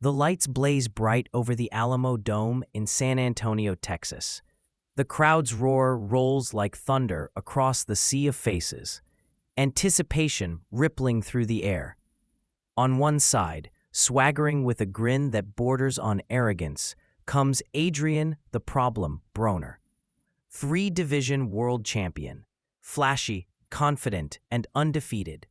The lights blaze bright over the Alamodome in San Antonio, Texas. The crowd's roar rolls like thunder across the sea of faces, anticipation rippling through the air. On one side, swaggering with a grin that borders on arrogance, comes Adrien "the Problem" Broner. Three-division world champion, flashy, confident, and undefeated.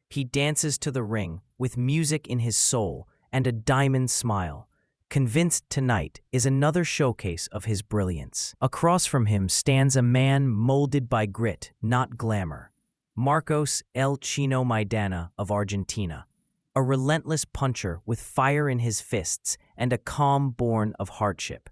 He dances to the ring with music in his soul and a diamond smile, convinced tonight is another showcase of his brilliance. Across from him stands a man molded by grit, not glamour. Marcos Chino Maidana of Argentina, a relentless puncher with fire in his fists and a calm born of hardship.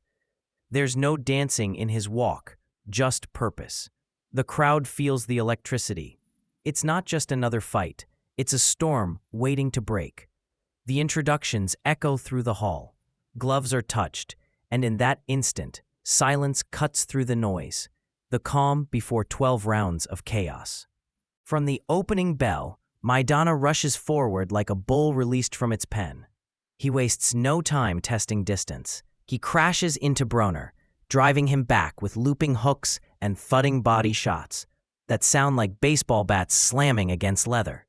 There's no dancing in his walk, just purpose. The crowd feels the electricity. It's not just another fight, it's a storm waiting to break. The introductions echo through the hall. Gloves are touched, and in that instant, silence cuts through the noise, the calm before 12 rounds of chaos. From the opening bell, Maidana rushes forward like a bull released from its pen. He wastes no time testing distance. He crashes into Broner, driving him back with looping hooks and thudding body shots that sound like baseball bats slamming against leather.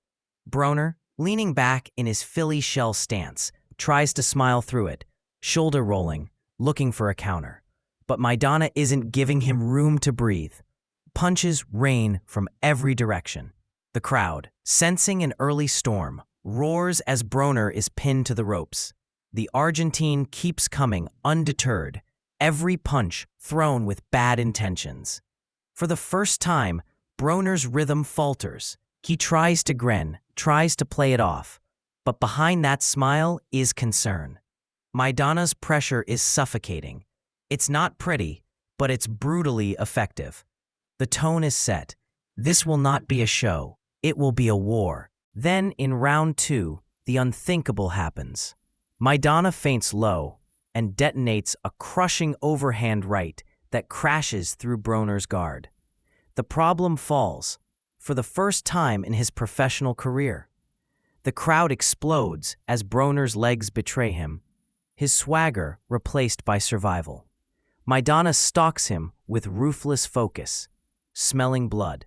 Broner, leaning back in his Philly shell stance, tries to smile through it, shoulder rolling, looking for a counter. But Maidana isn't giving him room to breathe. Punches rain from every direction. The crowd, sensing an early storm, roars as Broner is pinned to the ropes. The Argentine keeps coming undeterred, every punch thrown with bad intentions. For the first time, Broner's rhythm falters. He tries to grin, tries to play it off, but behind that smile is concern. Maidana's pressure is suffocating. It's not pretty, but it's brutally effective. The tone is set. This will not be a show. It will be a war. Then, in round 2, the unthinkable happens. Maidana feints low and detonates a crushing overhand right that crashes through Broner's guard. The Problem falls, for the first time in his professional career. The crowd explodes as Broner's legs betray him, his swagger replaced by survival. Maidana stalks him with ruthless focus, smelling blood.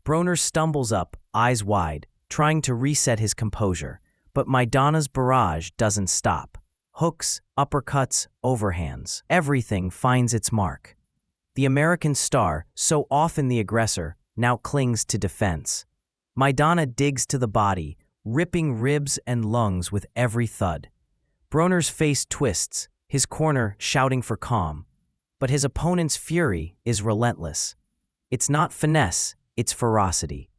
Broner stumbles up, eyes wide, trying to reset his composure, but Maidana's barrage doesn't stop. Hooks, uppercuts, overhands, everything finds its mark. The American star, so often the aggressor, now clings to defense. Maidana digs to the body, ripping ribs and lungs with every thud. Broner's face twists, his corner shouting for calm. But his opponent's fury is relentless. It's not finesse, it's ferocity.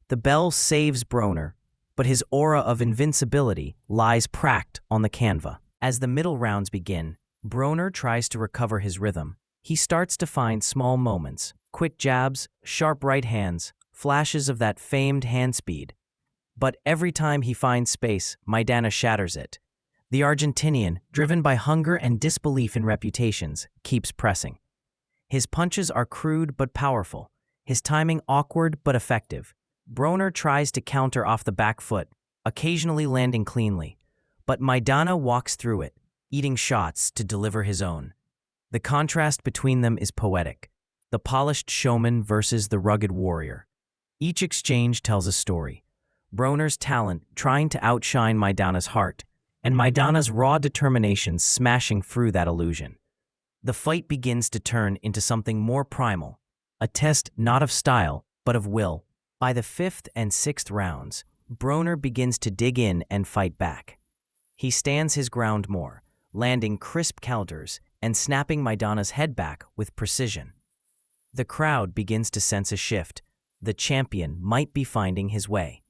The bell saves Broner, but his aura of invincibility lies cracked on the canvas. As the middle rounds begin, Broner tries to recover his rhythm. He starts to find small moments, quick jabs, sharp right hands, flashes of that famed hand speed. But every time he finds space, Maidana shatters it. The Argentinian, driven by hunger and disbelief in reputations, keeps pressing. His punches are crude but powerful, his timing awkward but effective. Broner tries to counter off the back foot, occasionally landing cleanly, but Maidana walks through it, eating shots to deliver his own. The contrast between them is poetic, the polished showman versus the rugged warrior. Each exchange tells a story. Broner's talent trying to outshine Maidana's heart, and Maidana's raw determination smashing through that illusion. The fight begins to turn into something more primal, a test not of style, but of will. By the 5th and 6th rounds, Broner begins to dig in and fight back. He stands his ground more, landing crisp counters and snapping Maidana's head back with precision. The crowd begins to sense a shift. The champion might be finding his way.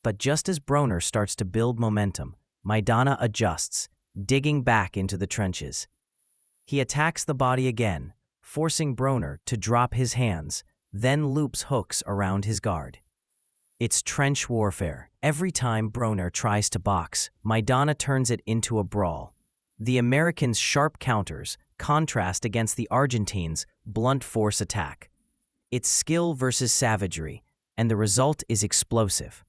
But just as Broner starts to build momentum, Maidana adjusts, digging back into the trenches. He attacks the body again, forcing Broner to drop his hands, then loops hooks around his guard. It's trench warfare. Every time Broner tries to box, Maidana turns it into a brawl. The Americans' sharp counters contrast against the Argentines' blunt force attack. It's skill versus savagery, and the result is explosive.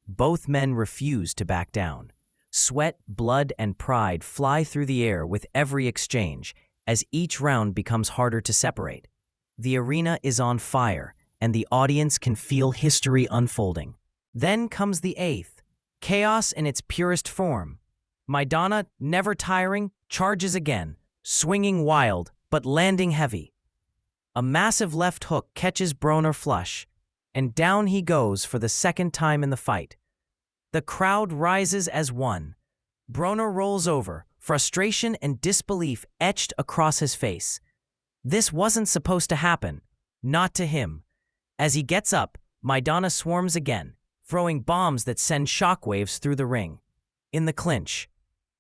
Both men refuse to back down. Sweat, blood, and pride fly through the air with every exchange, as each round becomes harder to separate. The arena is on fire, and the audience can feel history unfolding. Then comes the eighth, chaos in its purest form. Maidana, never tiring, charges again, swinging wild, but landing heavy. A massive left hook catches Broner flush, and down he goes for the second time in the fight. The crowd rises as one. Broner rolls over, frustration and disbelief etched across his face. This wasn't supposed to happen. Not to him. As he gets up, Maidana swarms again, throwing bombs that send shockwaves through the ring. In the clinch,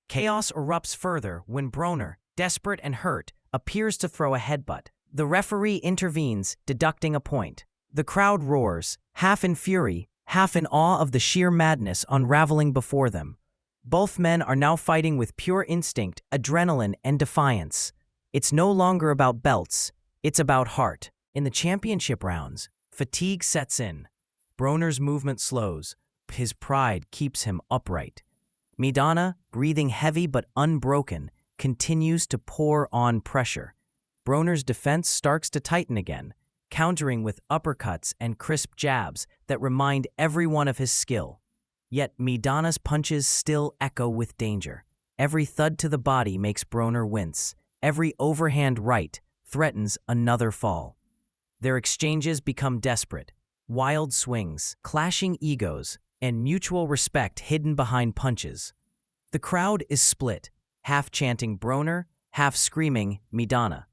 chaos erupts further when Broner, desperate and hurt, appears to throw a headbutt. The referee intervenes, deducting a point. The crowd roars, half in fury, half in awe of the sheer madness unraveling before them. Both men are now fighting with pure instinct, adrenaline, and defiance. It's no longer about belts, it's about heart. In the championship rounds, fatigue sets in. Broner's movement slows. His pride keeps him upright. Maidana, breathing heavy but unbroken, continues to pour on pressure. Broner's defense starts to tighten again, countering with uppercuts and crisp jabs that remind everyone of his skill. Yet Maidana's punches still echo with danger. Every thud to the body makes Broner wince. Every overhand right threatens another fall. Their exchanges become desperate. Wild swings, clashing egos, and mutual respect hidden behind punches. The crowd is split, half chanting Broner, half screaming Maidana.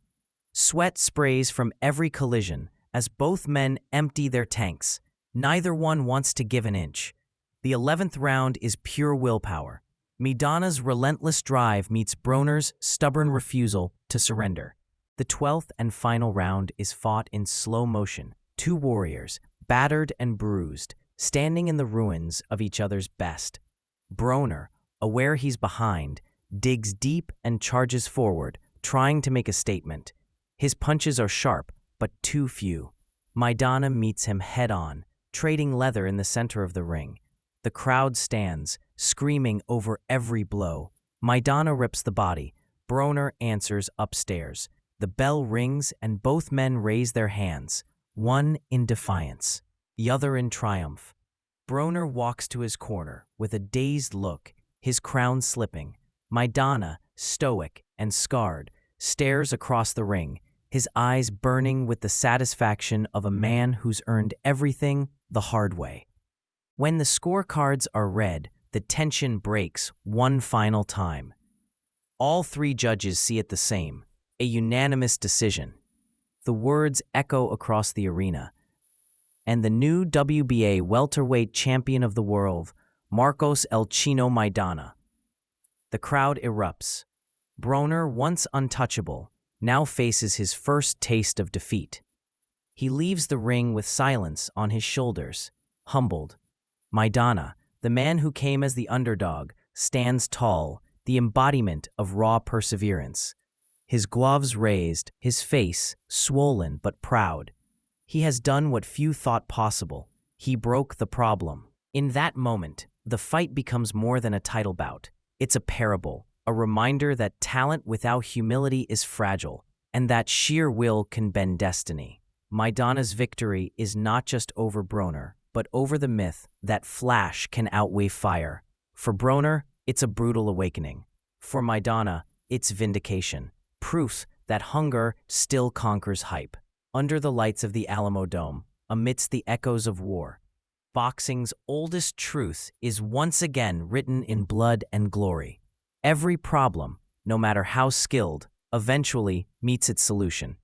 Sweat sprays from every collision as both men empty their tanks. Neither one wants to give an inch. The 11th round is pure willpower. Maidana's relentless drive meets Broner's stubborn refusal to surrender. The 12th and final round is fought in slow motion. Two warriors, battered and bruised, standing in the ruins of each other's best. Broner, aware he's behind, digs deep and charges forward, trying to make a statement. His punches are sharp, but too few. Maidana meets him head-on, trading leather in the center of the ring. The crowd stands, screaming over every blow. Maidana rips the body. Broner answers upstairs. The bell rings and both men raise their hands, one in defiance, the other in triumph. Broner walks to his corner with a dazed look, his crown slipping. Maidana, stoic and scarred, stares across the ring, his eyes burning with the satisfaction of a man who's earned everything the hard way. When the scorecards are read, the tension breaks one final time. All three judges see it the same, a unanimous decision. The words echo across the arena. And the new WBA Welterweight Champion of the World, Marcos "El Chino" Maidana. The crowd erupts. Broner, once untouchable, now faces his first taste of defeat. He leaves the ring with silence on his shoulders, humbled. Maidana, the man who came as the underdog, stands tall, the embodiment of raw perseverance. His gloves raised, his face swollen but proud. He has done what few thought possible. He broke the problem. In that moment, the fight becomes more than a title bout. It's a parable, a reminder that talent without humility is fragile, and that sheer will can bend destiny. Maidana's victory is not just over Broner, but over the myth that flash can outweigh fire. For Broner, it's a brutal awakening. For Maidana, it's vindication, proof that hunger still conquers hype. Under the lights of the Alamodome, amidst the echoes of war, boxing's oldest truth is once again written in blood and glory. Every problem, no matter how skilled, eventually meets its solution.